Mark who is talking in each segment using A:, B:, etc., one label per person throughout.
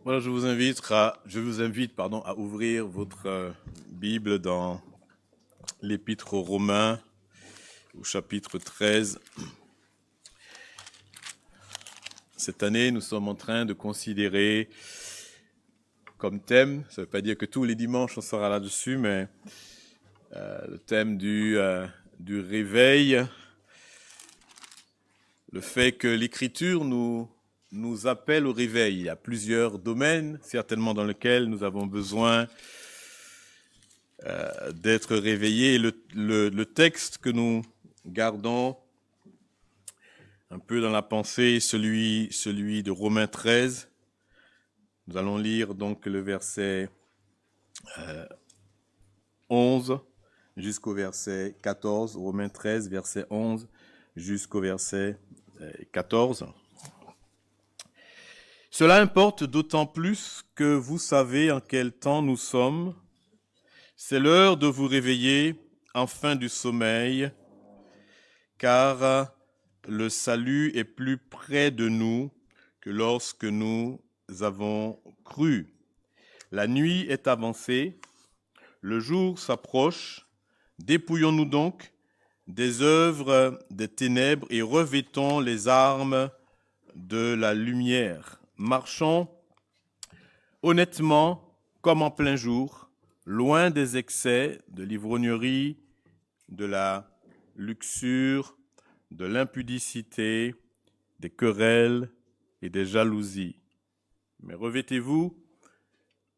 A: Voilà, je vous invite, à ouvrir votre Bible dans l'Épître aux Romains, au chapitre 13. Cette année, nous sommes en train de considérer comme thème, ça ne veut pas dire que tous les dimanches on sera là-dessus, mais le thème du réveil, le fait que l'Écriture nous appelle au réveil. Il y a plusieurs domaines, certainement dans lesquels nous avons besoin d'être réveillés. Le texte que nous gardons un peu dans la pensée, celui de Romains 13. Nous allons lire donc le verset 11 jusqu'au verset 14. Romains 13, verset 11 jusqu'au verset 14. Cela importe d'autant plus que vous savez en quel temps nous sommes. C'est l'heure de vous réveiller enfin du sommeil, car le salut est plus près de nous que lorsque nous avons cru. La nuit est avancée, le jour s'approche. Dépouillons-nous donc des œuvres des ténèbres et revêtons les armes de la lumière. Marchons honnêtement comme en plein jour, loin des excès, de l'ivrognerie, de la luxure, de l'impudicité, des querelles et des jalousies. Mais revêtez-vous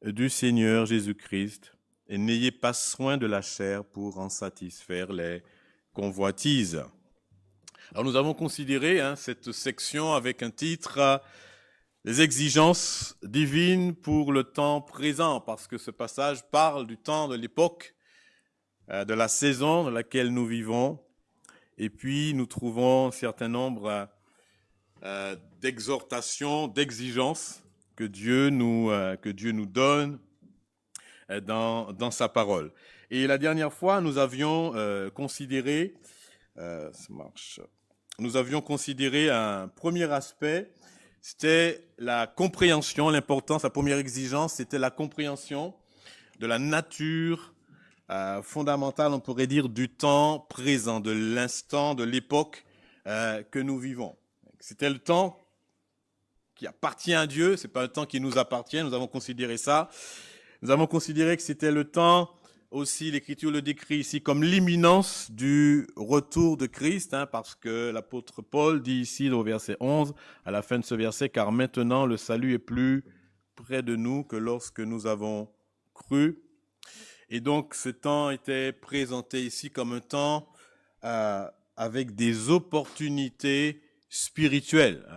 A: du Seigneur Jésus-Christ et n'ayez pas soin de la chair pour en satisfaire les convoitises. Alors nous avons considéré cette section avec un titre les exigences divines pour le temps présent, parce que ce passage parle du temps, de l'époque, de la saison dans laquelle nous vivons. Et puis, nous trouvons un certain nombre d'exhortations, d'exigences que Dieu nous donne dans sa parole. Et la dernière fois, nous avions considéré un premier aspect, c'était la compréhension, l'importance, la première exigence, c'était la compréhension de la nature fondamentale, on pourrait dire, du temps présent, de l'instant, de l'époque que nous vivons. C'était le temps qui appartient à Dieu, c'est pas le temps qui nous appartient, nous avons considéré ça. Nous avons considéré que c'était le temps, aussi l'Écriture le décrit ici, comme l'imminence du retour de Christ, parce que l'apôtre Paul dit ici au verset 11, à la fin de ce verset, « Car maintenant le salut est plus près de nous que lorsque nous avons cru. » Et donc ce temps était présenté ici comme un temps avec des opportunités spirituelles.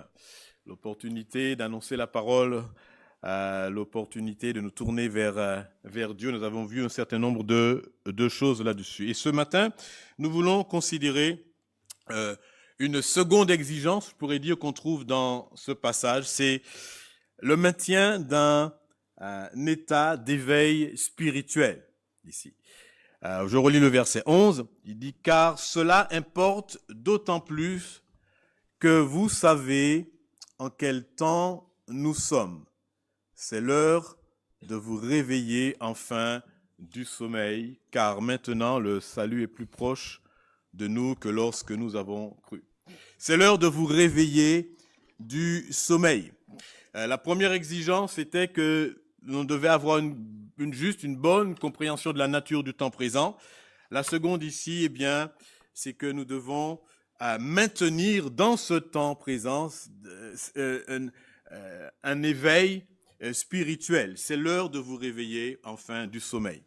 A: L'opportunité d'annoncer la parole, l'opportunité de nous tourner vers Dieu. Nous avons vu un certain nombre de choses là-dessus. Et ce matin, nous voulons considérer une seconde exigence, je pourrais dire, qu'on trouve dans ce passage, c'est le maintien d'un état d'éveil spirituel, ici. Je relis le verset 11, il dit « Car cela importe d'autant plus que vous savez en quel temps nous sommes. C'est l'heure de vous réveiller enfin du sommeil, car maintenant le salut est plus proche de nous que lorsque nous avons cru. » C'est l'heure de vous réveiller du sommeil. La première exigence était que l'on devait avoir une bonne compréhension de la nature du temps présent. La seconde ici, c'est que nous devons maintenir dans ce temps présent un éveil spirituel. C'est l'heure de vous réveiller enfin du sommeil.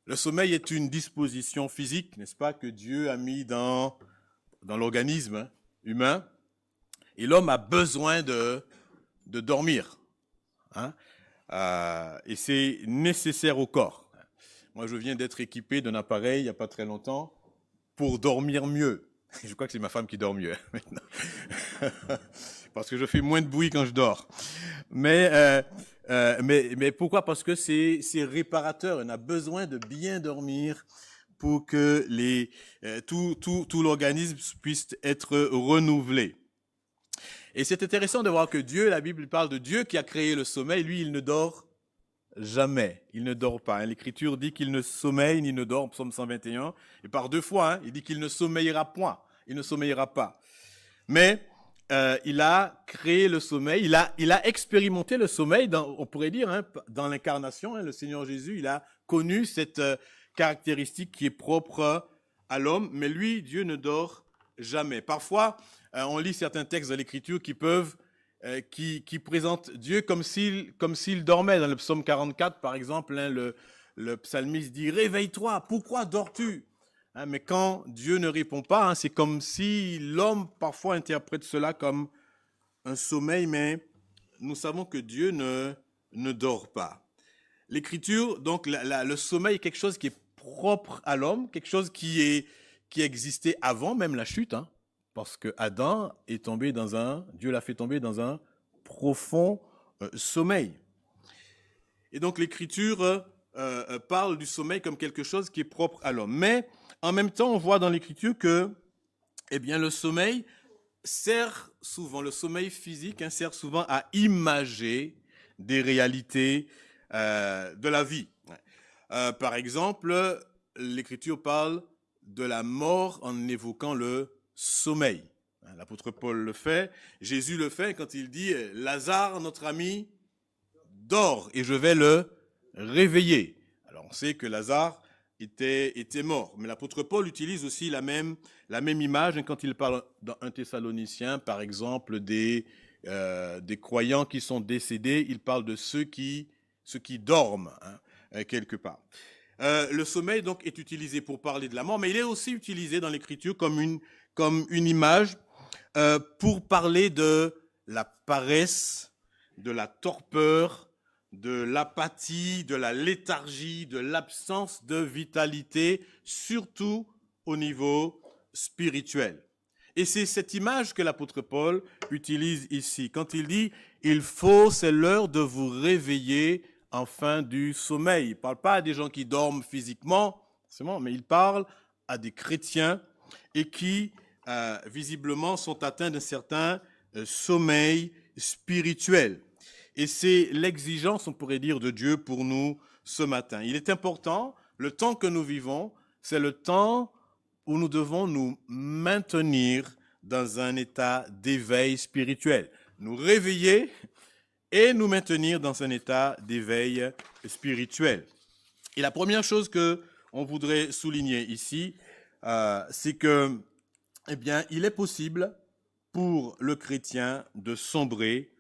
A: Le sommeil est une disposition physique, n'est-ce pas, que Dieu a mis dans l'organisme humain. Et l'homme a besoin de dormir. Et c'est nécessaire au corps. Moi, je viens d'être équipé d'un appareil il n'y a pas très longtemps pour dormir mieux. Je crois que c'est ma femme qui dort mieux maintenant. Parce que je fais moins de bruit quand je dors. Mais pourquoi? Parce que c'est réparateur. On a besoin de bien dormir pour que tout l'organisme puisse être renouvelé. Et c'est intéressant de voir que Dieu, la Bible parle de Dieu qui a créé le sommeil. Lui, il ne dort jamais. Il ne dort pas. L'Écriture dit qu'il ne sommeille ni ne dort, psaume 121. Et par 2 fois, il dit qu'il ne sommeillera point. Il ne sommeillera pas. Mais il a créé le sommeil. Il a expérimenté le sommeil, on pourrait dire, dans l'incarnation. Le Seigneur Jésus, il a connu cette caractéristique qui est propre à l'homme. Mais lui, Dieu ne dort jamais. Parfois, on lit certains textes de l'Écriture qui présentent Dieu comme s'il dormait. Dans le psaume 44, par exemple, le psalmiste dit « Réveille-toi, pourquoi dors-tu » Mais quand Dieu ne répond pas, c'est comme si l'homme parfois interprète cela comme un sommeil, mais nous savons que Dieu ne dort pas. L'Écriture, donc le sommeil est quelque chose qui est propre à l'homme, quelque chose qui existait avant même la chute, parce que Adam est tombé Dieu l'a fait tomber dans un profond sommeil. Et donc l'Écriture parle du sommeil comme quelque chose qui est propre à l'homme. Mais en même temps, on voit dans l'Écriture que, le sommeil sert souvent, le sommeil physique sert souvent à imager des réalités de la vie. Par exemple, l'Écriture parle de la mort en évoquant le sommeil. L'apôtre Paul le fait, Jésus le fait quand il dit « Lazare, notre ami, dort et je vais le réveiller ». Alors on sait que Lazare était mort, mais l'apôtre Paul utilise aussi la même image quand il parle dans 1 Thessaloniciens, par exemple, des croyants qui sont décédés. Il parle de ceux qui dorment quelque part. Le sommeil donc est utilisé pour parler de la mort, mais il est aussi utilisé dans l'Écriture comme une image pour parler de la paresse, de la torpeur, de l'apathie, de la léthargie, de l'absence de vitalité, surtout au niveau spirituel. Et c'est cette image que l'apôtre Paul utilise ici. Quand il dit « c'est l'heure de vous réveiller en fin du sommeil ». Il ne parle pas à des gens qui dorment physiquement, mais il parle à des chrétiens et qui, visiblement, sont atteints d'un certain sommeil spirituel. Et c'est l'exigence, on pourrait dire, de Dieu pour nous ce matin. Il est important, le temps que nous vivons, c'est le temps où nous devons nous maintenir dans un état d'éveil spirituel. Nous réveiller et nous maintenir dans un état d'éveil spirituel. Et la première chose que on voudrait souligner ici, c'est que, il est possible pour le chrétien de sombrer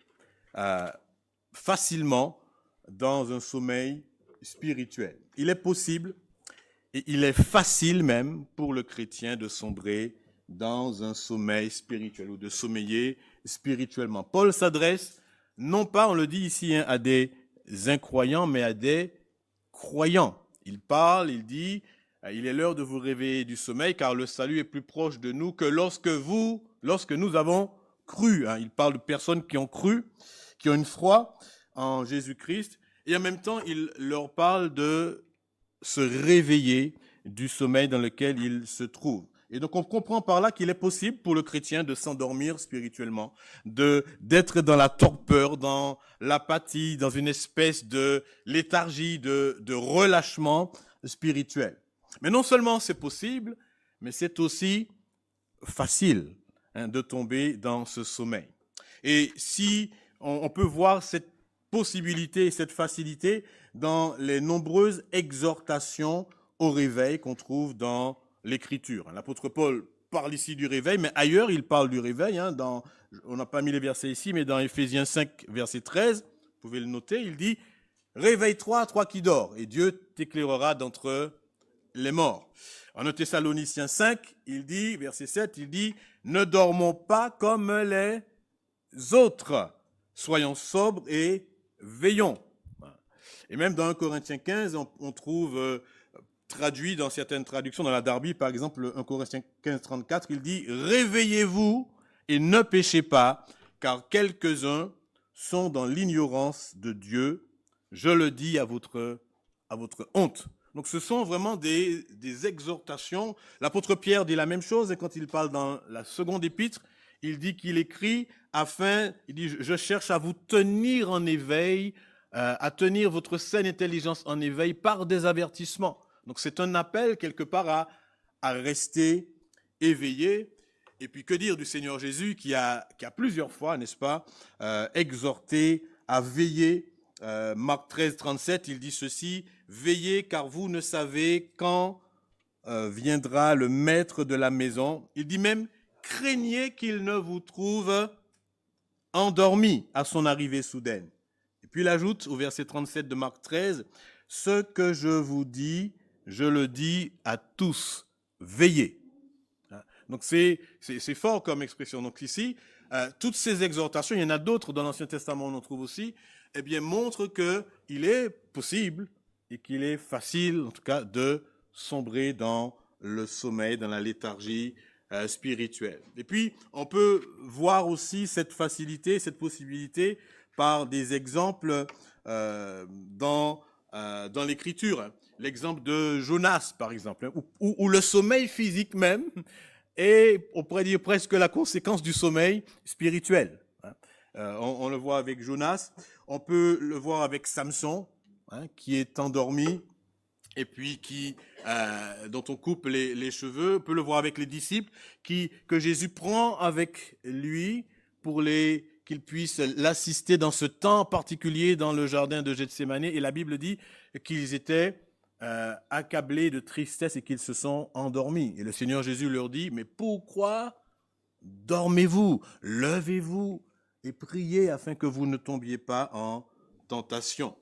A: facilement dans un sommeil spirituel. Il est possible et il est facile même pour le chrétien de sombrer dans un sommeil spirituel ou de sommeiller spirituellement. Paul s'adresse non pas, on le dit ici, à des incroyants, mais à des croyants. Il parle, il dit, il est l'heure de vous réveiller du sommeil car le salut est plus proche de nous que lorsque nous avons cru. Il parle de personnes qui ont cru, qui ont une foi en Jésus-Christ, et en même temps, il leur parle de se réveiller du sommeil dans lequel ils se trouvent. Et donc, on comprend par là qu'il est possible pour le chrétien de s'endormir spirituellement, d'être dans la torpeur, dans l'apathie, dans une espèce de léthargie, de relâchement spirituel. Mais non seulement c'est possible, mais c'est aussi facile de tomber dans ce sommeil. Et si on peut voir cette possibilité et cette facilité dans les nombreuses exhortations au réveil qu'on trouve dans l'Écriture. L'apôtre Paul parle ici du réveil, mais ailleurs il parle du réveil. On n'a pas mis les versets ici, mais dans Éphésiens 5, verset 13, vous pouvez le noter, il dit « Réveille-toi, toi qui dors, et Dieu t'éclairera d'entre les morts. » En 1 Thessaloniciens 5, il dit, verset 7, il dit « Ne dormons pas comme les autres, soyons sobres et veillons. » Et même dans 1 Corinthiens 15, on trouve traduit dans certaines traductions, dans la Darby, par exemple, 1 Corinthiens 15, 34, il dit « Réveillez-vous et ne péchez pas, car quelques-uns sont dans l'ignorance de Dieu. Je le dis à votre honte. » Donc ce sont vraiment des exhortations. L'apôtre Pierre dit la même chose, et quand il parle dans la seconde épître, il dit qu'il écrit il dit, je cherche à vous tenir en éveil, à tenir votre saine intelligence en éveil par des avertissements. Donc c'est un appel quelque part à rester éveillé. Et puis que dire du Seigneur Jésus qui a plusieurs fois, n'est-ce pas, exhorté à veiller. Marc 13, 37, il dit ceci, « Veillez car vous ne savez quand viendra le maître de la maison. » Il dit même, « Craignez qu'il ne vous trouve endormi à son arrivée soudaine. » Et puis il ajoute au verset 37 de Marc 13, « Ce que je vous dis, je le dis à tous, veillez. » Donc c'est fort comme expression. Donc ici, toutes ces exhortations, il y en a d'autres dans l'Ancien Testament, on en trouve aussi, eh bien, montrent qu'il est possible et qu'il est facile, en tout cas, de sombrer dans le sommeil, dans la léthargie spirituelle. Et puis, on peut voir aussi cette facilité, cette possibilité par des exemples dans l'Écriture. L'exemple de Jonas, par exemple, où le sommeil physique même est, on pourrait dire, presque la conséquence du sommeil spirituel. On le voit avec Jonas, on peut le voir avec Samson, qui est endormi et puis dont on coupe les cheveux. On peut le voir avec les disciples que Jésus prend avec lui pour qu'ils puissent l'assister dans ce temps particulier dans le jardin de Gethsémani. Et la Bible dit qu'ils étaient accablés de tristesse et qu'ils se sont endormis. Et le Seigneur Jésus leur dit, mais pourquoi dormez-vous? Levez-vous et priez afin que vous ne tombiez pas en tentation.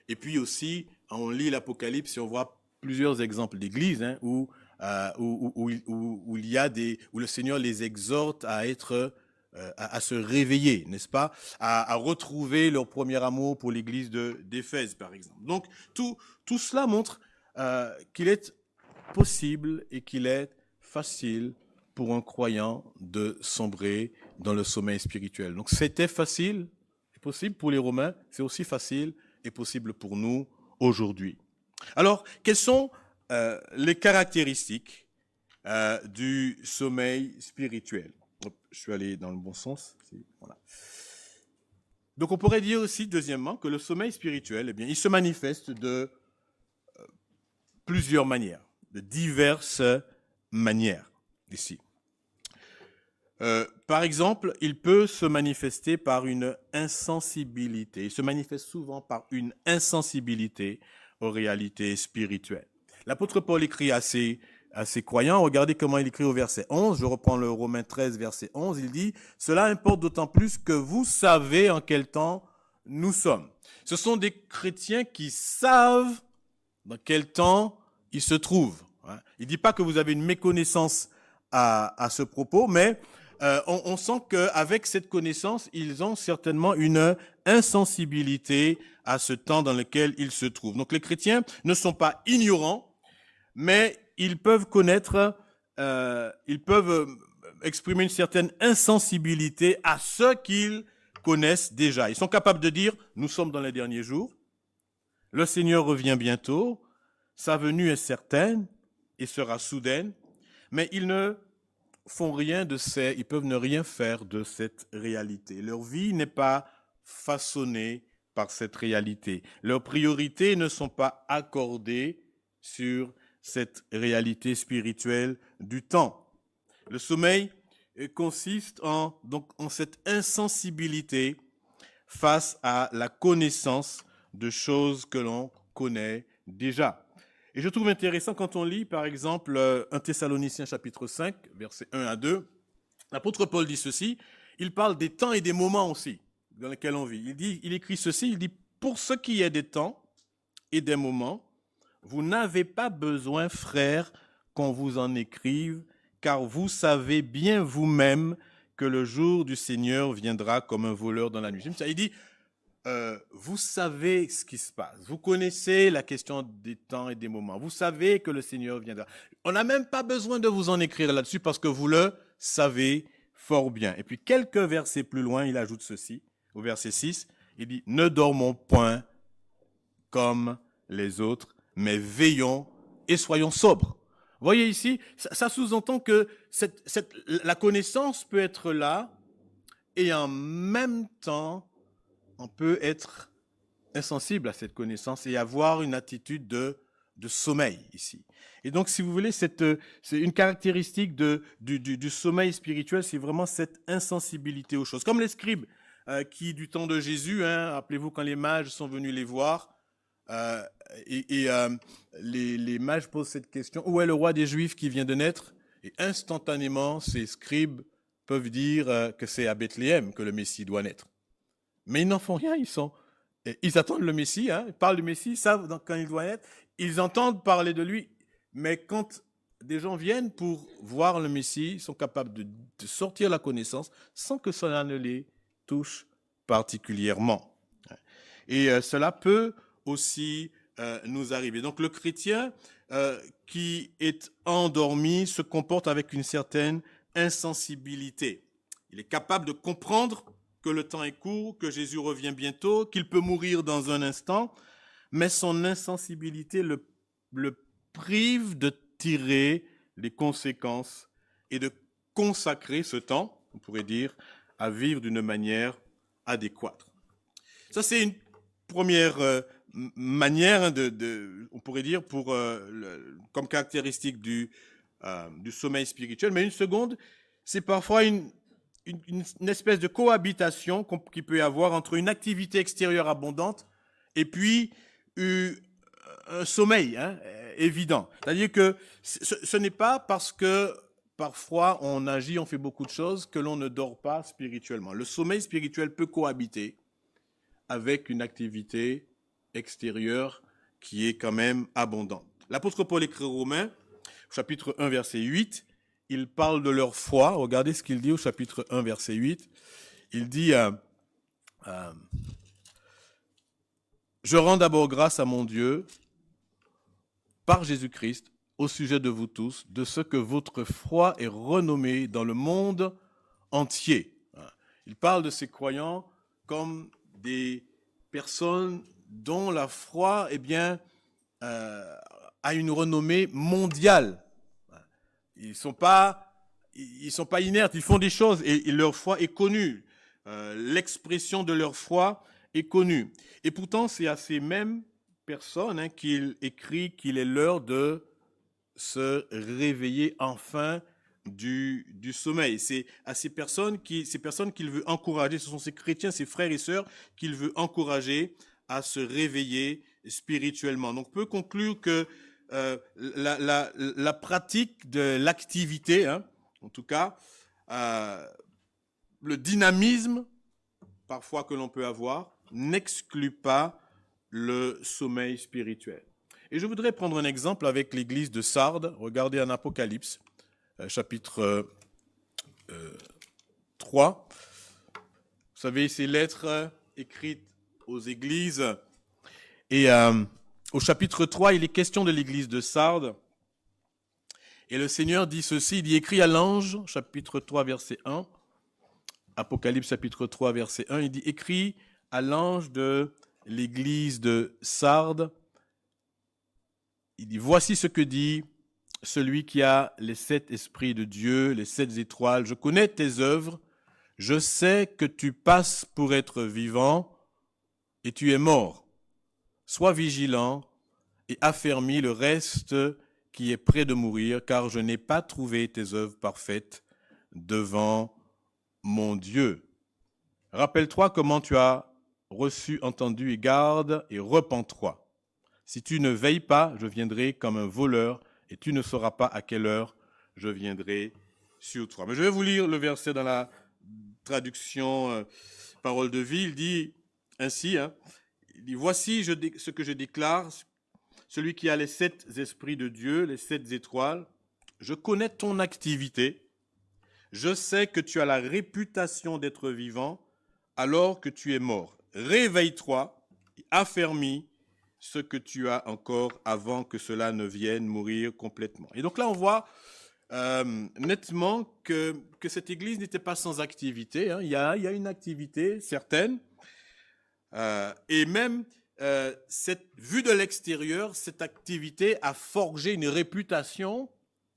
A: Et puis aussi, on lit l'Apocalypse et on voit plusieurs exemples d'églises où le Seigneur les exhorte à se réveiller, n'est-ce pas, à retrouver leur premier amour pour l'église d'Éphèse, par exemple. Donc, tout cela montre qu'il est possible et qu'il est facile pour un croyant de sombrer dans le sommeil spirituel. Donc, c'était facile et possible pour les Romains, c'est aussi facile et possible pour nous aujourd'hui. Alors, quelles sont les caractéristiques du sommeil spirituel? Je suis allé dans le bon sens. Voilà. Donc, on pourrait dire aussi, deuxièmement, que le sommeil spirituel, eh bien, il se manifeste de plusieurs manières, de diverses manières, ici. Par exemple, il peut se manifester par une insensibilité. Il se manifeste souvent par une insensibilité aux réalités spirituelles. L'apôtre Paul écrit à ses croyants, regardez comment il écrit au verset 11, je reprends le Romains 13, verset 11, il dit « Cela importe d'autant plus que vous savez en quel temps nous sommes. » Ce sont des chrétiens qui savent dans quel temps ils se trouvent. Il ne dit pas que vous avez une méconnaissance à ce propos, mais on sent qu'avec cette connaissance, ils ont certainement une insensibilité à ce temps dans lequel ils se trouvent. Donc les chrétiens ne sont pas ignorants, mais ils peuvent exprimer une certaine insensibilité à ce qu'ils connaissent déjà. Ils sont capables de dire, nous sommes dans les derniers jours, le Seigneur revient bientôt, sa venue est certaine et sera soudaine, mais ils ne font rien ils peuvent ne rien faire de cette réalité. Leur vie n'est pas façonnée par cette réalité. Leurs priorités ne sont pas accordées sur cette réalité spirituelle du temps. Le sommeil consiste en cette insensibilité face à la connaissance de choses que l'on connaît déjà. Et je trouve intéressant quand on lit, par exemple, 1 Thessaloniciens chapitre 5, versets 1 à 2, l'apôtre Paul dit ceci, il parle des temps et des moments aussi dans lesquels on vit. Il écrit ceci, il dit, pour ce qui est des temps et des moments, vous n'avez pas besoin, frères, qu'on vous en écrive, car vous savez bien vous-même que le jour du Seigneur viendra comme un voleur dans la nuit. Il dit, vous savez ce qui se passe. Vous connaissez la question des temps et des moments. Vous savez que le Seigneur viendra. On n'a même pas besoin de vous en écrire là-dessus parce que vous le savez fort bien. Et puis quelques versets plus loin, il ajoute ceci, au verset 6, il dit, ne dormons point comme les autres, mais veillons et soyons sobres. Voyez ici, ça sous-entend que la connaissance peut être là et en même temps, on peut être insensible à cette connaissance et avoir une attitude de sommeil ici. Et donc, si vous voulez, c'est une caractéristique du sommeil spirituel, c'est vraiment cette insensibilité aux choses. Comme les scribes qui, du temps de Jésus, rappelez-vous quand les mages sont venus les voir, euh, les mages posent cette question, où est le roi des Juifs qui vient de naître? Et instantanément, ces scribes peuvent dire que c'est à Bethléem que le Messie doit naître. Mais ils n'en font rien, ils attendent le Messie, ils parlent du Messie, ils savent quand il doit naître, ils entendent parler de lui, mais quand des gens viennent pour voir le Messie, ils sont capables de sortir la connaissance sans que cela ne les touche particulièrement. Et cela peut aussi nous arriver. Donc le chrétien qui est endormi se comporte avec une certaine insensibilité. Il est capable de comprendre que le temps est court, que Jésus revient bientôt, qu'il peut mourir dans un instant, mais son insensibilité le prive de tirer les conséquences et de consacrer ce temps, on pourrait dire, à vivre d'une manière adéquate. Ça, c'est une première manière, on pourrait dire, comme caractéristique du sommeil spirituel. Mais une seconde, c'est parfois une espèce de cohabitation qu'il peut y avoir entre une activité extérieure abondante et puis un sommeil évident. C'est-à-dire que ce n'est pas parce que parfois on agit, on fait beaucoup de choses que l'on ne dort pas spirituellement. Le sommeil spirituel peut cohabiter avec une activité extérieure qui est quand même abondante. L'apôtre Paul écrit aux Romains, chapitre 1, verset 8, il parle de leur foi. Regardez ce qu'il dit au chapitre 1, verset 8. Il dit je rends d'abord grâce à mon Dieu, par Jésus-Christ, au sujet de vous tous, de ce que votre foi est renommée dans le monde entier. Il parle de ces croyants comme des personnes dont la foi a une renommée mondiale. Ils sont pas inertes, ils font des choses et leur foi est connue. L'expression de leur foi est connue. Et pourtant, c'est à ces mêmes personnes qu'il écrit qu'il est l'heure de se réveiller enfin du sommeil. C'est à ces personnes qu'il veut encourager, ce sont ces chrétiens, ces frères et sœurs qu'il veut encourager à se réveiller spirituellement. Donc, on peut conclure que la pratique de l'activité, en tout cas, le dynamisme parfois que l'on peut avoir, n'exclut pas le sommeil spirituel. Et je voudrais prendre un exemple avec l'église de Sardes. Regardez en Apocalypse, chapitre 3. Vous savez, ces lettres écrites aux églises. Et au chapitre 3, il est question de l'église de Sardes. Et le Seigneur dit ceci, il dit écrit à l'ange, chapitre 3, verset 1. Apocalypse, chapitre 3, verset 1, il dit écrit à l'ange de l'église de Sardes. Il dit, voici ce que dit celui qui a les 7 esprits de Dieu, les 7 étoiles. Je connais tes œuvres, je sais que tu passes pour être vivant et tu es mort. Sois vigilant et affermis le reste qui est près de mourir, car je n'ai pas trouvé tes œuvres parfaites devant mon Dieu. Rappelle-toi comment tu as reçu, entendu et garde et repens-toi. Si tu ne veilles pas, je viendrai comme un voleur et tu ne sauras pas à quelle heure je viendrai sur toi. Mais je vais vous lire le verset dans la traduction Parole de vie. Il dit ainsi, il dit, voici ce que je déclare, celui qui a les 7 esprits de Dieu, les 7 étoiles. Je connais ton activité. Je sais que tu as la réputation d'être vivant alors que tu es mort. Réveille-toi, affermis ce que tu as encore avant que cela ne vienne mourir complètement. Et donc là, on voit nettement que cette église n'était pas sans activité. Il y a une activité certaine. Et même, vue de l'extérieur, cette activité a forgé une réputation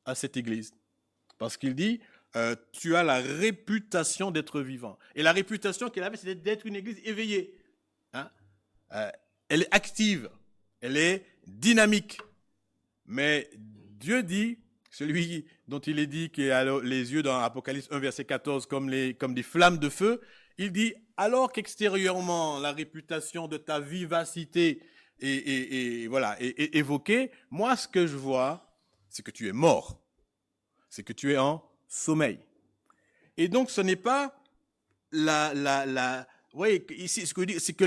A: à cette église. Parce qu'il dit, tu as la réputation d'être vivant. Et la réputation qu'elle avait, c'était d'être une église éveillée. Hein? Elle est active, elle est dynamique. Mais Dieu dit, celui dont il est dit qu'il a les yeux dans Apocalypse 1, verset 14, comme des flammes de feu, il dit, alors qu'extérieurement, la réputation de ta vivacité est évoquée, moi, ce que je vois, c'est que tu es mort. C'est que tu es en sommeil. Et donc, ce n'est pas oui, ici, ce que je dis, c'est que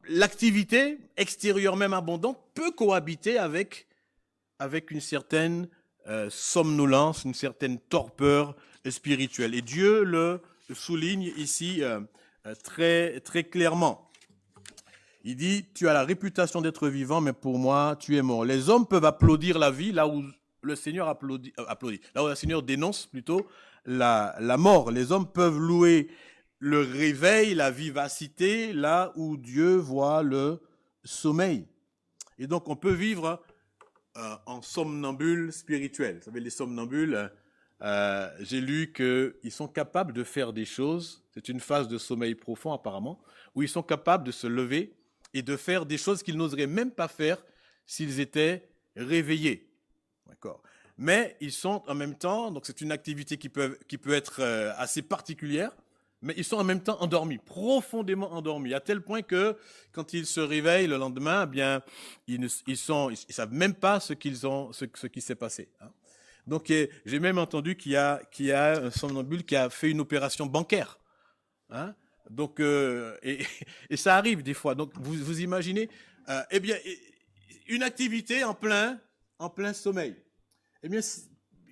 A: l'activité extérieure même abondante peut cohabiter avec une certaine somnolence, une certaine torpeur spirituelle. Et Dieu le souligne ici très, très clairement. Il dit, tu as la réputation d'être vivant, mais pour moi, tu es mort. Les hommes peuvent applaudir la vie là où le Seigneur applaudit, là où le Seigneur dénonce plutôt la mort. Les hommes peuvent louer le réveil, la vivacité, là où Dieu voit le sommeil. Et donc, on peut vivre en somnambule spirituel. Vous savez, les somnambules, j'ai lu qu'ils sont capables de faire des choses, c'est une phase de sommeil profond apparemment, où ils sont capables de se lever et de faire des choses qu'ils n'oseraient même pas faire s'ils étaient réveillés. D'accord. Mais ils sont en même temps, donc c'est une activité qui peut être assez particulière, mais ils sont en même temps endormis, profondément endormis, à tel point que quand ils se réveillent le lendemain, eh bien, ils savent même pas ce qui s'est passé. Hein. Donc, j'ai même entendu qu'il y a un somnambule qui a fait une opération bancaire. Hein. Donc, et ça arrive des fois. Donc, vous imaginez, eh bien, une activité en plein sommeil. Eh bien,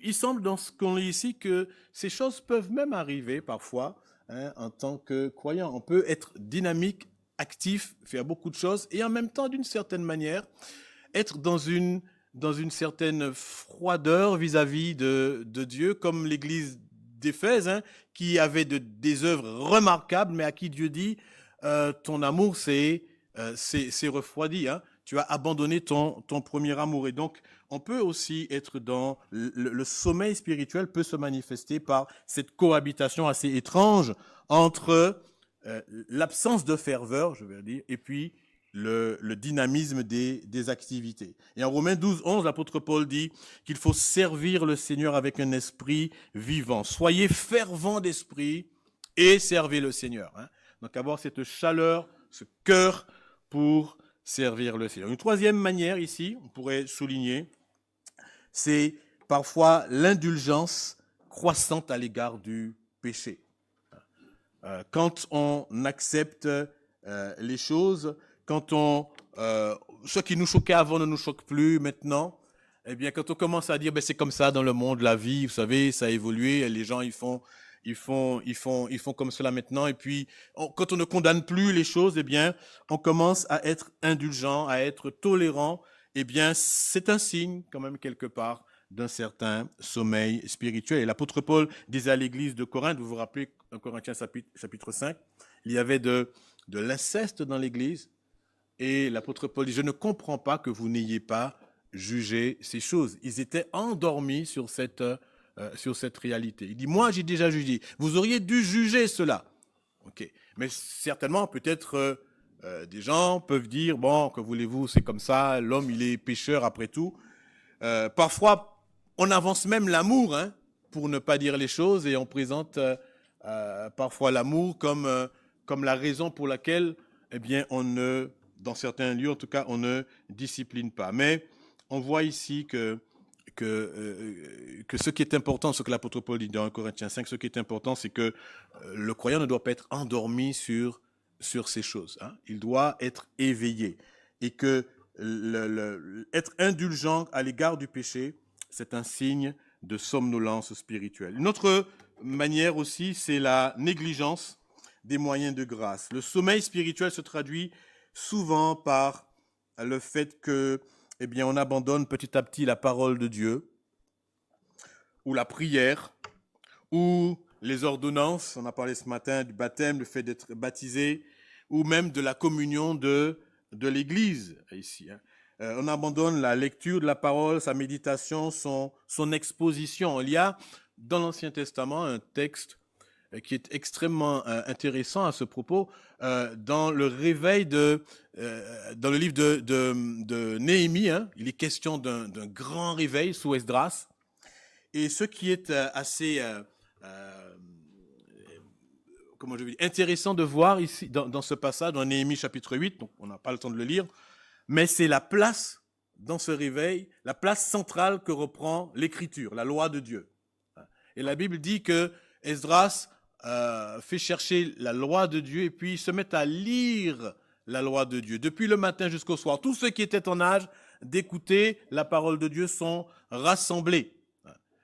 A: il semble dans ce qu'on lit ici que ces choses peuvent même arriver parfois. Hein, en tant que croyant, on peut être dynamique, actif, faire beaucoup de choses et en même temps, d'une certaine manière, être dans une certaine froideur vis-à-vis de Dieu, comme l'église d'Éphèse, hein, qui avait des œuvres remarquables, mais à qui Dieu dit, ton amour s'est refroidi, hein, tu as abandonné ton premier amour. Et donc, on peut aussi être dans le sommeil spirituel peut se manifester par cette cohabitation assez étrange entre l'absence de ferveur, je vais dire, et puis le dynamisme des activités. Et en Romains 12, 11, l'apôtre Paul dit qu'il faut servir le Seigneur avec un esprit vivant. Soyez fervents d'esprit et servez le Seigneur. Hein. Donc avoir cette chaleur, ce cœur pour servir le Seigneur. Une troisième manière ici, on pourrait souligner, c'est parfois l'indulgence croissante à l'égard du péché. Quand on accepte les choses, quand ce qui nous choquait avant ne nous choque plus maintenant, eh bien, quand on commence à dire, ben, c'est comme ça dans le monde, la vie, vous savez, ça a évolué, les gens, ils font comme cela maintenant. Et puis, quand on ne condamne plus les choses, eh bien, on commence à être indulgent, à être tolérant. Eh bien, c'est un signe, quand même, quelque part, d'un certain sommeil spirituel. Et l'apôtre Paul disait à l'église de Corinthe, vous vous rappelez, dans Corinthiens chapitre 5, il y avait de l'inceste dans l'église. Et l'apôtre Paul dit, je ne comprends pas que vous n'ayez pas jugé ces choses. Ils étaient endormis sur cette réalité. Il dit, moi, j'ai déjà jugé. Vous auriez dû juger cela. Ok. Mais certainement, peut-être, des gens peuvent dire, bon, que voulez-vous, c'est comme ça, l'homme, il est pécheur après tout. Parfois, on avance même l'amour, hein, pour ne pas dire les choses, et on présente parfois l'amour comme la raison pour laquelle, eh bien, dans certains lieux, en tout cas, on ne discipline pas. Mais on voit ici que ce qui est important, ce que l'apôtre Paul dit dans 1 Corinthiens 5, ce qui est important, c'est que le croyant ne doit pas être endormi sur ces choses. Hein. Il doit être éveillé. Et que être indulgent à l'égard du péché, c'est un signe de somnolence spirituelle. Une autre manière aussi, c'est la négligence des moyens de grâce. Le sommeil spirituel se traduit souvent par le fait que, eh bien, on abandonne petit à petit la parole de Dieu, ou la prière, ou les ordonnances. On a parlé ce matin du baptême, le fait d'être baptisé, ou même de la communion de l'Église ici. Hein. on abandonne la lecture de la parole, sa méditation, son exposition. Il y a dans l'Ancien Testament un texte qui est extrêmement intéressant à ce propos, dans le réveil dans le livre de Néhémie, hein, il est question d'un grand réveil sous Esdras. Et ce qui est assez comment je veux dire, intéressant de voir ici dans ce passage, dans Néhémie chapitre 8, donc on n'a pas le temps de le lire, mais c'est la place dans ce réveil, la place centrale que reprend l'Écriture, la loi de Dieu. Et la Bible dit que Esdras fait chercher la loi de Dieu et puis se met à lire la loi de Dieu. Depuis le matin jusqu'au soir, tous ceux qui étaient en âge d'écouter la parole de Dieu sont rassemblés.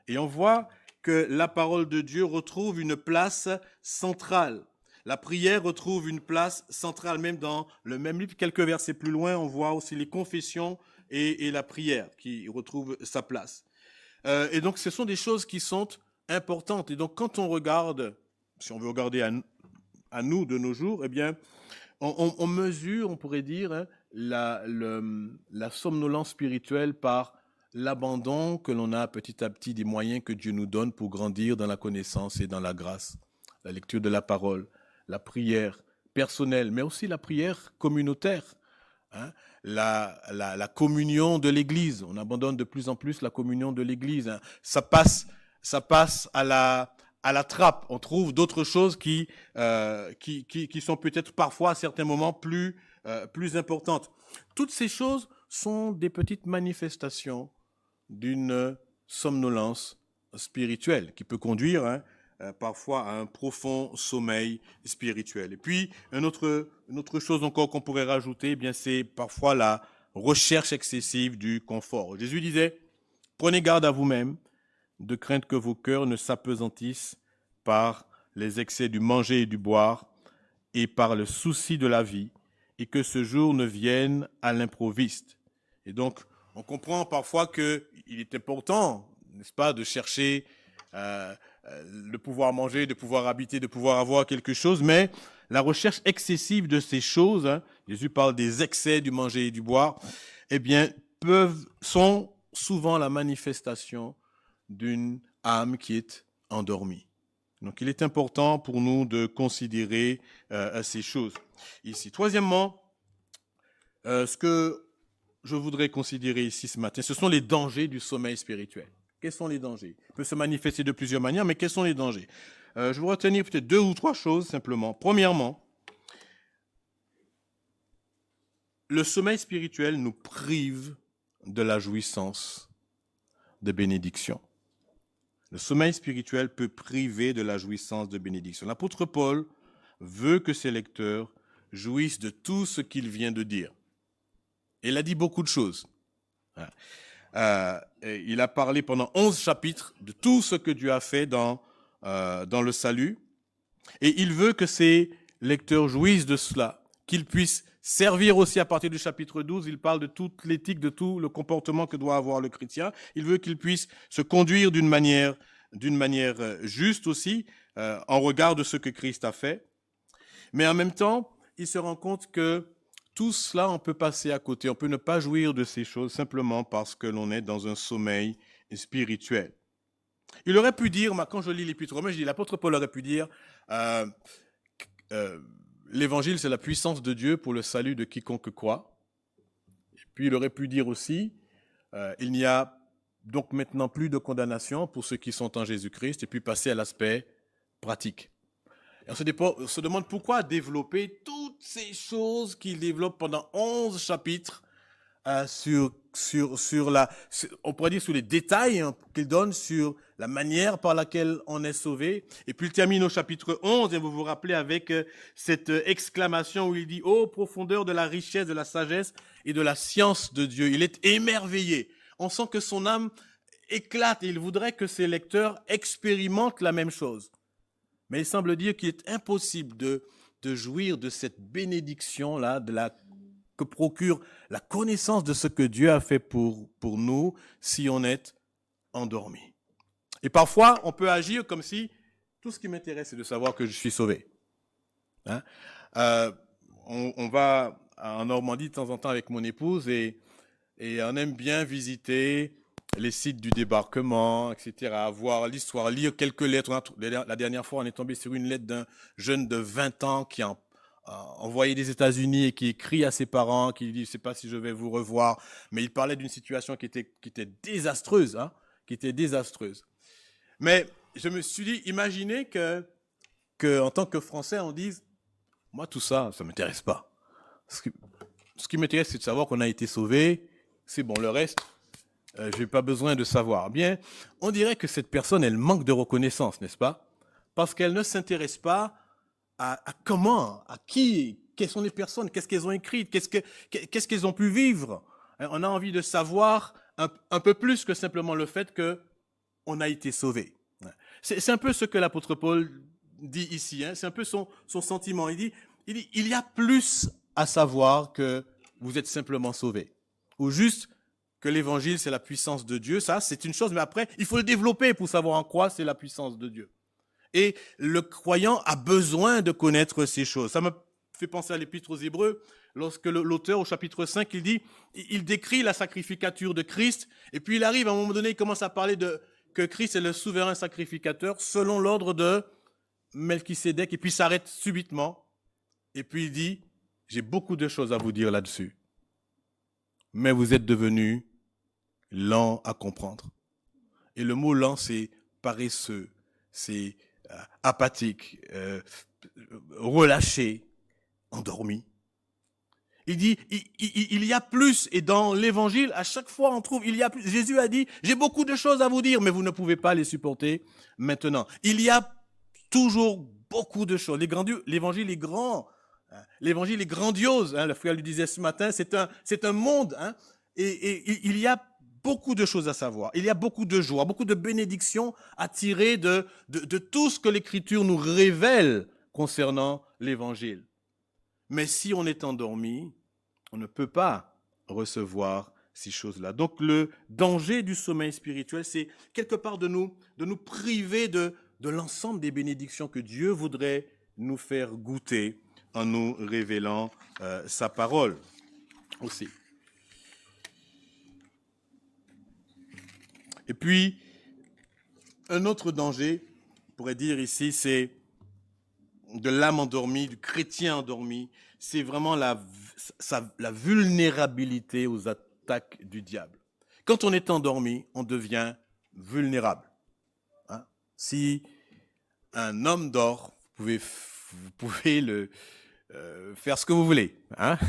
A: Et on voit que la parole de Dieu retrouve une place centrale. La prière retrouve une place centrale, même dans le même livre. Quelques versets plus loin, on voit aussi les confessions et la prière qui retrouvent sa place. Et donc, ce sont des choses qui sont importantes. Et donc, quand on regarde, si on veut regarder à nous de nos jours, eh bien, on mesure, on pourrait dire, hein, la somnolence spirituelle par l'abandon que l'on a petit à petit des moyens que Dieu nous donne pour grandir dans la connaissance et dans la grâce. La lecture de la parole, la prière personnelle, mais aussi la prière communautaire, hein, la communion de l'Église. On abandonne de plus en plus la communion de l'Église. Hein. Ça passe à la trappe. On trouve d'autres choses qui sont peut-être parfois à certains moments plus importantes. Toutes ces choses sont des petites manifestations d'une somnolence spirituelle qui peut conduire parfois à un profond sommeil spirituel. Et puis, une autre chose encore qu'on pourrait rajouter, eh bien, c'est parfois la recherche excessive du confort. Jésus disait, prenez garde à vous-même, de crainte que vos cœurs ne s'apesantissent par les excès du manger et du boire et par le souci de la vie, et que ce jour ne vienne à l'improviste. Et donc, on comprend parfois qu'il est important, n'est-ce pas, de chercher de pouvoir manger, de pouvoir habiter, de pouvoir avoir quelque chose, mais la recherche excessive de ces choses, hein, Jésus parle des excès du manger et du boire, eh bien, sont souvent la manifestation d'une âme qui est endormie. Donc, il est important pour nous de considérer ces choses ici. Troisièmement, ce que je voudrais considérer ici ce matin, ce sont les dangers du sommeil spirituel. Quels sont les dangers? Il peut se manifester de plusieurs manières, mais quels sont les dangers? Je vais retenir peut-être 2 ou 3 choses simplement. Premièrement, le sommeil spirituel nous prive de la jouissance de bénédiction. Le sommeil spirituel peut priver de la jouissance de bénédiction. L'apôtre Paul veut que ses lecteurs jouissent de tout ce qu'il vient de dire. Il a dit beaucoup de choses. Il a parlé pendant 11 chapitres de tout ce que Dieu a fait dans le salut. Et il veut que ses lecteurs jouissent de cela, qu'ils puissent servir aussi à partir du chapitre 12. Il parle de toute l'éthique, de tout le comportement que doit avoir le chrétien. Il veut qu'ils puissent se conduire d'une manière juste aussi, en regard de ce que Christ a fait. Mais en même temps, il se rend compte que tout cela, on peut passer à côté. On peut ne pas jouir de ces choses simplement parce que l'on est dans un sommeil spirituel. Il aurait pu dire, quand je lis l'Épître aux Romains, je dis, l'apôtre Paul aurait pu dire, l'évangile, c'est la puissance de Dieu pour le salut de quiconque croit. Et puis, il aurait pu dire aussi, il n'y a donc maintenant plus de condamnation pour ceux qui sont en Jésus-Christ, et puis passer à l'aspect pratique. Et on se demande pourquoi développer toutes ces choses qu'il développe pendant 11 chapitres on pourrait dire sur les détails qu'il donne sur la manière par laquelle on est sauvé. Et puis il termine au chapitre 11, et vous vous rappelez avec cette exclamation où il dit « Ô profondeur de la richesse, de la sagesse et de la science de Dieu ». Il est émerveillé. On sent que son âme éclate et il voudrait que ses lecteurs expérimentent la même chose. Mais il semble dire qu'il est impossible de jouir de cette bénédiction-là, que procure la connaissance de ce que Dieu a fait pour nous si on est endormi. Et parfois, on peut agir comme si tout ce qui m'intéresse, c'est de savoir que je suis sauvé. Hein? On va en Normandie de temps en temps avec mon épouse et et on aime bien visiter les sites du débarquement, etc., voir l'histoire, lire quelques lettres. La dernière fois, on est tombé sur une lettre d'un jeune de 20 ans qui a envoyé des États-Unis et qui écrit à ses parents, qui dit, je ne sais pas si je vais vous revoir, mais il parlait d'une situation qui était désastreuse, hein, qui était désastreuse. Mais je me suis dit, imaginez que en tant que Français, on dise, moi, tout ça, ça ne m'intéresse pas. Ce qui m'intéresse, c'est de savoir qu'on a été sauvé. C'est bon, le reste, je n'ai pas besoin de savoir. Bien, on dirait que cette personne, elle manque de reconnaissance, n'est-ce pas? Parce qu'elle ne s'intéresse pas à comment, à qui, quelles sont les personnes, qu'est-ce qu'elles ont écrit, qu'est-ce qu'elles ont pu vivre. On a envie de savoir un peu plus que simplement le fait qu'on a été sauvé. C'est un peu ce que l'apôtre Paul dit ici, hein. C'est un peu son sentiment. Il dit, il y a plus à savoir que vous êtes simplement sauvé. Ou juste que l'évangile, c'est la puissance de Dieu. Ça, c'est une chose, mais après, il faut le développer pour savoir en quoi c'est la puissance de Dieu. Et le croyant a besoin de connaître ces choses. Ça me fait penser à l'Épître aux Hébreux, lorsque l'auteur, au chapitre 5, il décrit la sacrificature de Christ, et puis il arrive, à un moment donné, il commence à parler que Christ est le souverain sacrificateur, selon l'ordre de Melchisédek, et puis il s'arrête subitement, et puis il dit, j'ai beaucoup de choses à vous dire là-dessus, mais vous êtes devenus lents à comprendre. Et le mot lent, c'est paresseux, c'est apathique, relâché, endormi. Il dit, il y a plus, et dans l'évangile, à chaque fois on trouve, il y a plus. Jésus a dit, j'ai beaucoup de choses à vous dire, mais vous ne pouvez pas les supporter maintenant. Il y a toujours beaucoup de choses. L'évangile est grand, hein. L'évangile est grandiose, hein. Le frère lui disait ce matin, c'est un monde, hein. Et il y a beaucoup de choses à savoir. Il y a beaucoup de joie, beaucoup de bénédictions à tirer de tout ce que l'Écriture nous révèle concernant l'Évangile. Mais si on est endormi, on ne peut pas recevoir ces choses-là. Donc le danger du sommeil spirituel, c'est quelque part de nous priver de l'ensemble des bénédictions que Dieu voudrait nous faire goûter en nous révélant sa parole aussi. Et puis, un autre danger, on pourrait dire ici, c'est de l'âme endormie, du chrétien endormi, c'est vraiment la vulnérabilité aux attaques du diable. Quand on est endormi, on devient vulnérable. Hein? Si un homme dort, vous pouvez faire ce que vous voulez. Hein?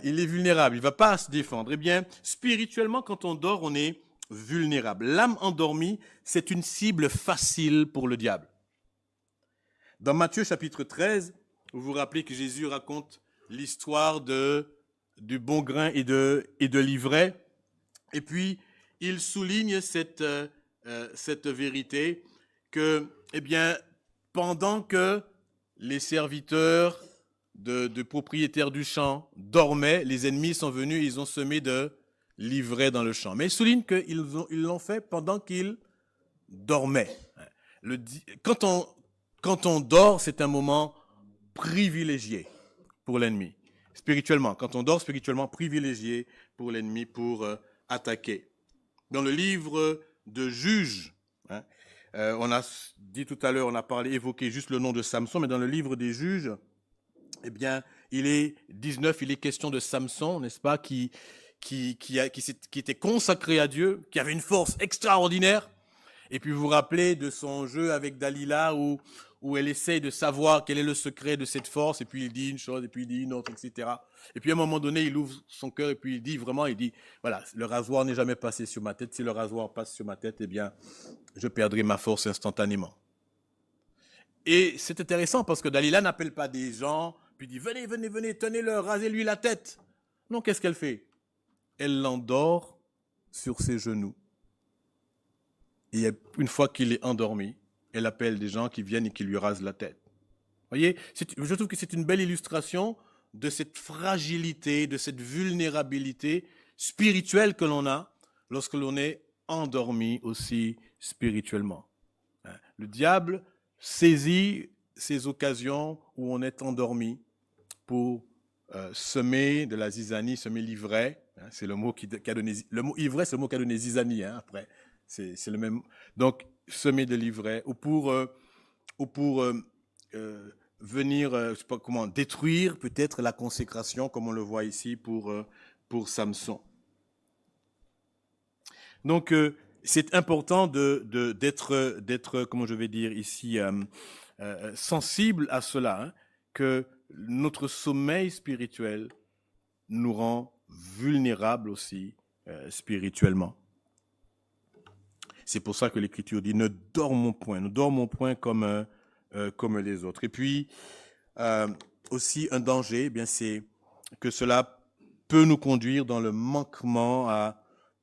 A: Il est vulnérable, il ne va pas se défendre. Eh bien, spirituellement, quand on dort, on est vulnérable. L'âme endormie, c'est une cible facile pour le diable. Dans Matthieu chapitre 13, vous vous rappelez que Jésus raconte l'histoire du bon grain et de l'ivraie. Et puis, il souligne cette vérité que, eh bien, pendant que les serviteurs de propriétaires du champ dormaient, les ennemis sont venus et ils ont semé de l'ivraie dans le champ. Mais il souligne qu'ils l'ont fait pendant qu'ils dormaient. Quand on dort, c'est un moment privilégié pour l'ennemi. Spirituellement, quand on dort spirituellement, privilégié pour l'ennemi pour attaquer. Dans le livre de Juges, hein, on a dit tout à l'heure, on a évoqué juste le nom de Samson, mais dans le livre des Juges, eh bien, il est question de Samson, n'est-ce pas, qui était consacré à Dieu, qui avait une force extraordinaire. Et puis vous vous rappelez de son jeu avec Dalila où elle essaye de savoir quel est le secret de cette force, et puis il dit une chose, et puis il dit une autre, etc. Et puis à un moment donné, il ouvre son cœur, et puis il dit, voilà, le rasoir n'est jamais passé sur ma tête. Si le rasoir passe sur ma tête, eh bien, je perdrai ma force instantanément. Et c'est intéressant parce que Dalila n'appelle pas des gens, puis dit, venez, tenez-le, rasez-lui la tête. Non, qu'est-ce qu'elle fait? Elle l'endort sur ses genoux. Et une fois qu'il est endormi, elle appelle des gens qui viennent et qui lui rasent la tête. Vous voyez, je trouve que c'est une belle illustration de cette fragilité, de cette vulnérabilité spirituelle que l'on a lorsque l'on est endormi aussi spirituellement. Le diable saisit ces occasions où on est endormi pour semer de la zizanie, semer l'ivraie, C'est le mot qui a donné, le mot ivraie, c'est le mot qui a donné zizanie, hein, après. C'est le même. Donc, semer de l'ivraie, ou pour venir, je sais pas comment, détruire peut-être la consécration, comme on le voit ici pour Samson. Donc, c'est important d'être, comment je vais dire ici, sensible à cela, hein, que notre sommeil spirituel nous rend vulnérables aussi spirituellement. C'est pour ça que l'Écriture dit ne dormons point comme les autres. Et puis aussi un danger, eh bien c'est que cela peut nous conduire dans le manquement à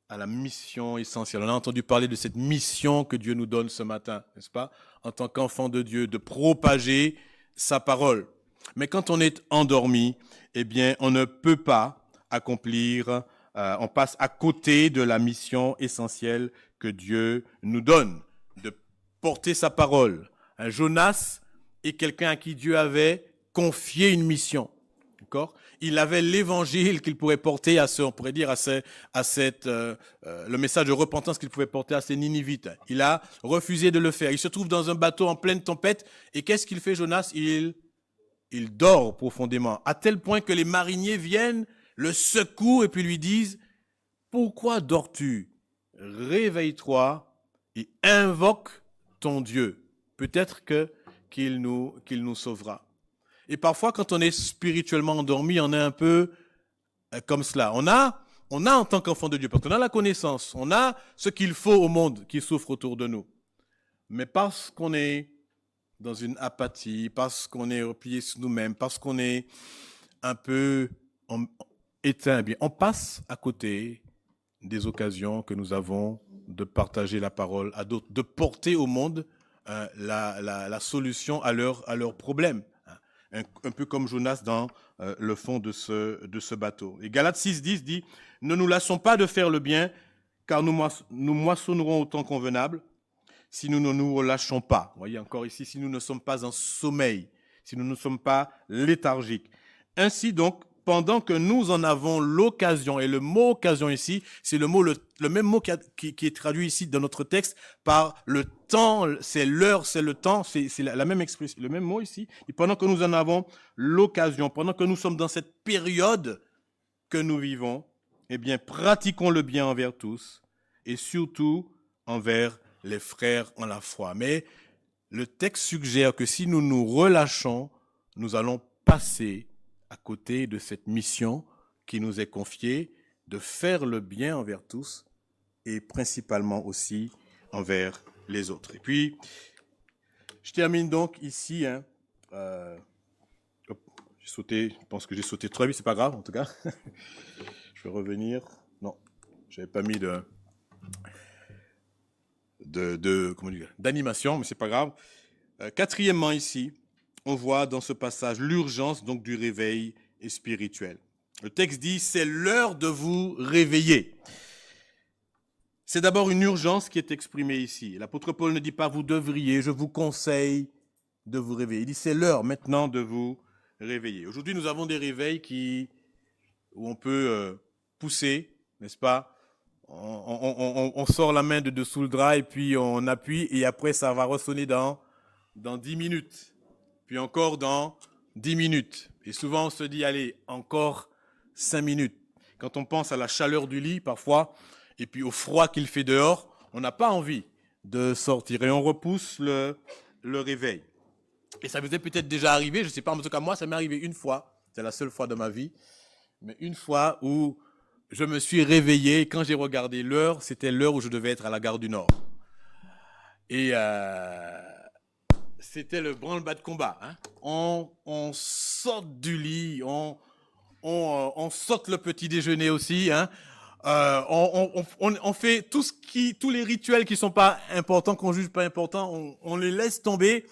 A: la mission essentielle. On a entendu parler de cette mission que Dieu nous donne ce matin, n'est-ce pas, en tant qu'enfant de Dieu, de propager sa parole. Mais quand on est endormi, eh bien, on ne peut pas accomplir, on passe à côté de la mission essentielle que Dieu nous donne, de porter sa parole. Jonas est quelqu'un à qui Dieu avait confié une mission. D'accord ? Il avait l'évangile qu'il pourrait porter on pourrait dire le message de repentance qu'il pouvait porter à ces Ninivites. Il a refusé de le faire. Il se trouve dans un bateau en pleine tempête. Et qu'est-ce qu'il fait, Jonas ? Il dort profondément, à tel point que les mariniers viennent, le secouent et puis lui disent « Pourquoi dors-tu ? Réveille-toi et invoque ton Dieu. Peut-être qu'il nous sauvera. » Et parfois, quand on est spirituellement endormi, on est un peu comme cela. On a en tant qu'enfant de Dieu, parce qu'on a la connaissance, on a ce qu'il faut au monde qui souffre autour de nous. Mais parce qu'on est dans une apathie, parce qu'on est replié sur nous-mêmes, parce qu'on est un peu éteint, bien, on passe à côté des occasions que nous avons de partager la parole à d'autres, de porter au monde la solution à leurs problèmes. Un peu comme Jonas dans le fond de ce bateau. Et Galates 6,10 dit « Ne nous lassons pas de faire le bien, car nous moissonnerons au temps convenable, si nous ne nous relâchons pas. » Vous voyez encore ici, si nous ne sommes pas en sommeil, si nous ne sommes pas léthargiques. Ainsi donc, pendant que nous en avons l'occasion, et le mot occasion ici, c'est le même mot qui est traduit ici dans notre texte par le temps, c'est l'heure, c'est le temps, c'est la même expression, le même mot ici. Et pendant que nous en avons l'occasion, pendant que nous sommes dans cette période que nous vivons, eh bien, pratiquons le bien envers tous et surtout envers les frères en la foi. Mais le texte suggère que si nous nous relâchons, nous allons passer à côté de cette mission qui nous est confiée de faire le bien envers tous et principalement aussi envers les autres. Et puis, je termine donc ici. Je pense que j'ai sauté très vite, c'est pas grave en tout cas. Je vais revenir. Non, j'avais pas mis d'animation, mais c'est pas grave. Quatrièmement ici, on voit dans ce passage l'urgence donc du réveil spirituel. Le texte dit, c'est l'heure de vous réveiller. C'est d'abord une urgence qui est exprimée ici. L'apôtre Paul ne dit pas, vous devriez, je vous conseille de vous réveiller. Il dit, c'est l'heure maintenant de vous réveiller. Aujourd'hui, nous avons des réveils où on peut pousser, n'est-ce pas ? On sort la main de dessous le drap et puis on appuie et après ça va ressonner dans 10 minutes. Puis encore dans 10 minutes. Et souvent, on se dit, allez, encore 5 minutes. Quand on pense à la chaleur du lit, parfois, et puis au froid qu'il fait dehors, on n'a pas envie de sortir. Et on repousse le réveil. Et ça vous est peut-être déjà arrivé, je ne sais pas, en tout cas, moi, ça m'est arrivé une fois. C'est la seule fois de ma vie. Mais une fois où je me suis réveillé, quand j'ai regardé l'heure, c'était l'heure où je devais être à la gare du Nord. Et c'était le branle-bas de combat. Hein. On saute du lit, on saute le petit déjeuner aussi. Hein. On fait tous les rituels qui sont pas importants, qu'on juge pas importants, on les laisse tomber.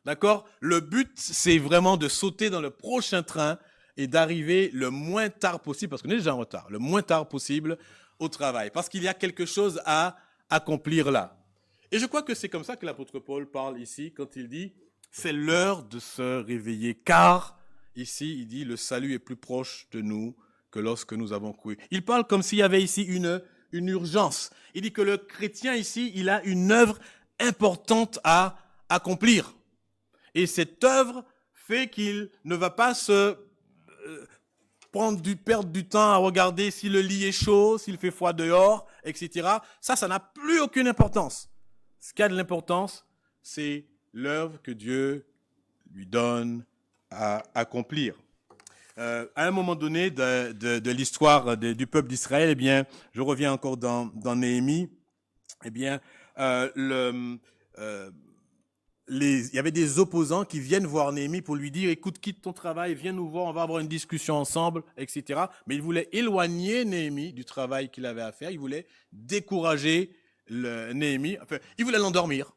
A: D'accord ? Le but, c'est vraiment de sauter dans le prochain train et d'arriver le moins tard possible, parce qu'on est déjà en retard, le moins tard possible au travail, parce qu'il y a quelque chose à accomplir là. Et je crois que c'est comme ça que l'apôtre Paul parle ici, quand il dit « c'est l'heure de se réveiller », car ici, il dit « le salut est plus proche de nous que lorsque nous avons cru. Il parle comme s'il y avait ici une urgence. Il dit que le chrétien ici, il a une œuvre importante à accomplir. Et cette œuvre fait qu'il ne va pas se perdre du temps à regarder si le lit est chaud, s'il fait froid dehors, etc. Ça n'a plus aucune importance. Ce qui a de l'importance, c'est l'œuvre que Dieu lui donne à accomplir. À un moment donné de l'histoire du peuple d'Israël, eh bien, je reviens encore dans Néhémie, eh bien, il y avait des opposants qui viennent voir Néhémie pour lui dire « Écoute, quitte ton travail, viens nous voir, on va avoir une discussion ensemble, etc. » Mais ils voulaient éloigner Néhémie du travail qu'il avait à faire. Ils voulaient décourager Néhémie. Enfin, ils voulaient l'endormir.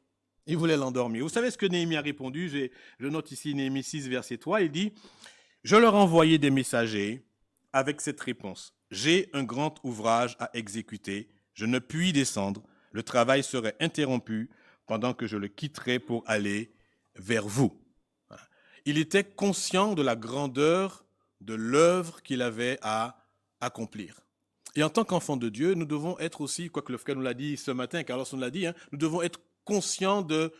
A: Ils voulaient l'endormir. Vous savez ce que Néhémie a répondu? Je note ici Néhémie 6, verset 3. Il dit « Je leur envoyais des messagers avec cette réponse. J'ai un grand ouvrage à exécuter. Je ne puis descendre. Le travail serait interrompu pendant que je le quitterai pour aller vers vous. » Il était conscient de la grandeur de l'œuvre qu'il avait à accomplir. Et en tant qu'enfant de Dieu, nous devons être aussi, quoique le frère nous l'a dit ce matin, Carlos nous l'a dit, nous devons être conscients de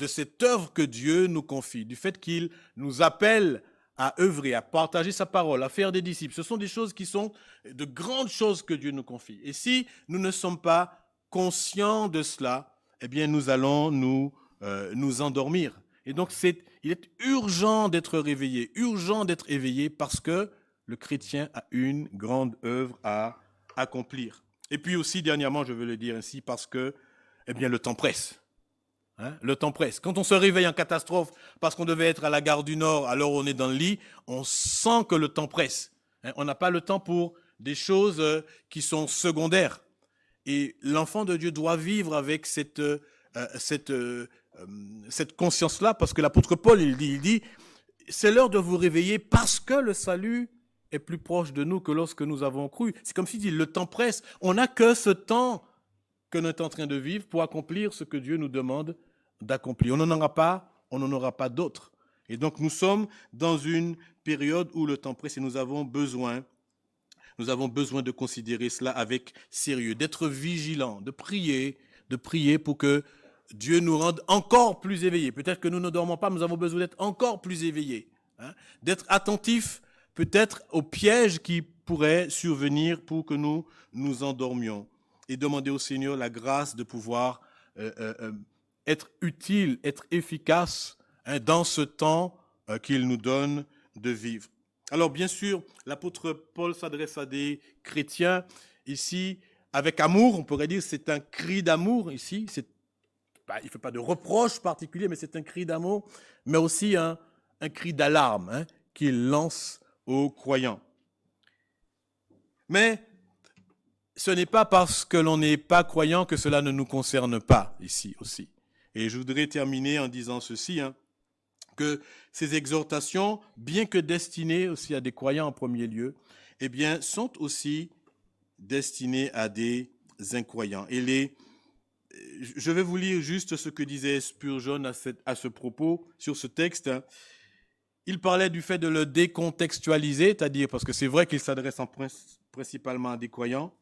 A: cette œuvre que Dieu nous confie, du fait qu'il nous appelle à œuvrer, à partager sa parole, à faire des disciples. Ce sont des choses qui sont de grandes choses que Dieu nous confie. Et si nous ne sommes pas conscients de cela, eh bien, nous allons nous endormir. Et donc, il est urgent d'être réveillé, urgent d'être éveillé parce que le chrétien a une grande œuvre à accomplir. Et puis aussi, dernièrement, je veux le dire ainsi, parce que, eh bien, le temps presse. Le temps presse. Quand on se réveille en catastrophe parce qu'on devait être à la gare du Nord, alors on est dans le lit, on sent que le temps presse. On n'a pas le temps pour des choses qui sont secondaires. Et l'enfant de Dieu doit vivre avec cette conscience-là, parce que l'apôtre Paul, il dit, c'est l'heure de vous réveiller parce que le salut est plus proche de nous que lorsque nous avons cru. C'est comme s'il dit, le temps presse. On n'a que ce temps que nous sommes en train de vivre pour accomplir ce que Dieu nous demande d'accomplir. On n'en aura pas d'autre. Et donc nous sommes dans une période où le temps presse et nous avons besoin de considérer cela avec sérieux, d'être vigilants, de prier pour que Dieu nous rende encore plus éveillés. Peut-être que nous ne dormons pas, mais nous avons besoin d'être encore plus éveillés. D'être attentifs peut-être aux pièges qui pourraient survenir pour que nous nous endormions. Et demander au Seigneur la grâce de pouvoir être utile, être efficace dans ce temps qu'il nous donne de vivre. Alors bien sûr, l'apôtre Paul s'adresse à des chrétiens ici avec amour, on pourrait dire c'est un cri d'amour ici. Il ne fait pas de reproche particulier, mais c'est un cri d'amour, mais aussi un cri d'alarme qu'il lance aux croyants. Mais ce n'est pas parce que l'on n'est pas croyant que cela ne nous concerne pas ici aussi. Et je voudrais terminer en disant ceci, que ces exhortations, bien que destinées aussi à des croyants en premier lieu, eh bien, sont aussi destinées à des incroyants. Et je vais vous lire juste ce que disait Spurgeon à ce propos, sur ce texte. Il parlait du fait de le décontextualiser, c'est-à-dire, parce que c'est vrai qu'il s'adresse principalement à des croyants,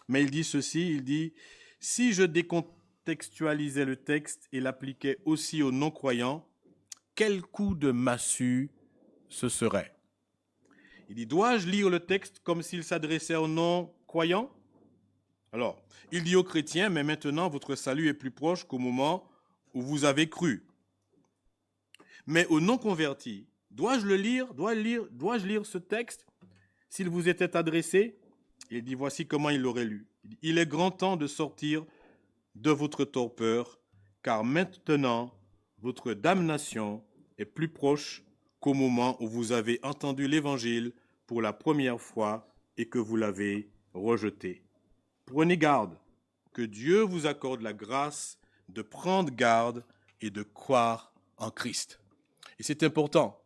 A: mais il dit ceci, il dit « Si je décontextualisais le texte et l'appliquais aussi aux non-croyants, quel coup de massue ce serait ?» Il dit « Dois-je lire le texte comme s'il s'adressait aux non-croyants ?» Alors, il dit aux chrétiens « Mais maintenant, votre salut est plus proche qu'au moment où vous avez cru. » Mais aux non-convertis, dois-je lire ce texte s'il vous était adressé ? Il dit, voici comment il l'aurait lu. Il est grand temps de sortir de votre torpeur, car maintenant, votre damnation est plus proche qu'au moment où vous avez entendu l'Évangile pour la première fois et que vous l'avez rejeté. Prenez garde, que Dieu vous accorde la grâce de prendre garde et de croire en Christ. Et c'est important.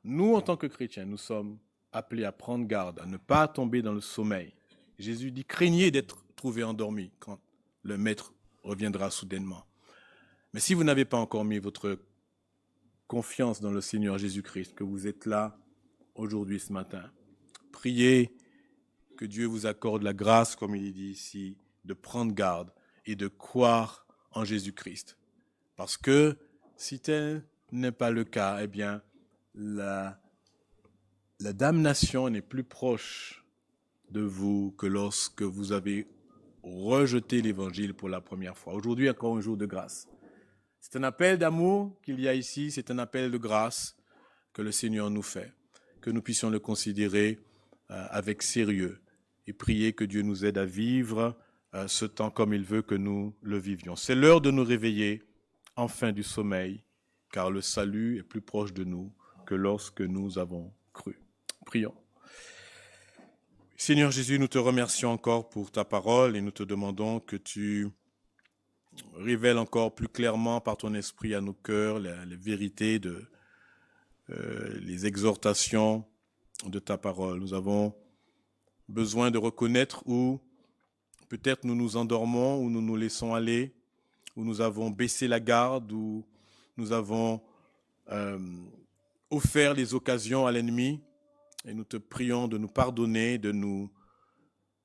A: Nous, en tant que chrétiens, nous sommes appelés à prendre garde, à ne pas tomber dans le sommeil. Jésus dit, craignez d'être trouvé endormi quand le Maître reviendra soudainement. Mais si vous n'avez pas encore mis votre confiance dans le Seigneur Jésus-Christ, que vous êtes là aujourd'hui, ce matin, prier que Dieu vous accorde la grâce, comme il est dit ici, de prendre garde et de croire en Jésus-Christ. Parce que si tel n'est pas le cas, eh bien, la damnation n'est plus proche de vous que lorsque vous avez rejeté l'Évangile pour la première fois. Aujourd'hui, encore un jour de grâce. C'est un appel d'amour qu'il y a ici, c'est un appel de grâce que le Seigneur nous fait, que nous puissions le considérer avec sérieux et prier que Dieu nous aide à vivre ce temps comme il veut que nous le vivions. C'est l'heure de nous réveiller enfin du sommeil, car le salut est plus proche de nous que lorsque nous avons cru. Prions. Seigneur Jésus, nous te remercions encore pour ta parole et nous te demandons que tu révèles encore plus clairement par ton esprit à nos cœurs les vérités, les exhortations de ta parole. Nous avons besoin de reconnaître où peut-être nous nous endormons, où nous nous laissons aller, où nous avons baissé la garde, où nous avons offert les occasions à l'ennemi. Et nous te prions de nous pardonner, de nous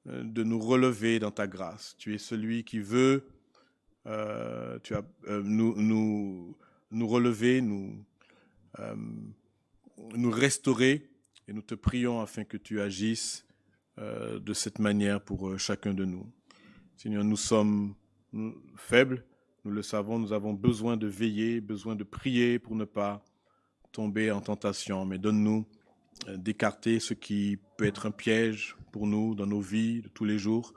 A: relever dans ta grâce. Tu es celui qui veut nous relever, nous restaurer. Et nous te prions afin que tu agisses de cette manière pour chacun de nous. Seigneur, nous sommes faibles, nous le savons, nous avons besoin de veiller, besoin de prier pour ne pas tomber en tentation. Mais donne-nous d'écarter ce qui peut être un piège pour nous dans nos vies de tous les jours,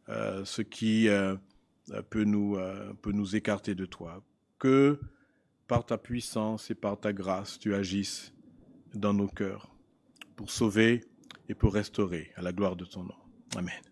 A: ce qui peut nous écarter de toi. Que par ta puissance et par ta grâce, tu agisses dans nos cœurs pour sauver et pour restaurer à la gloire de ton nom. Amen.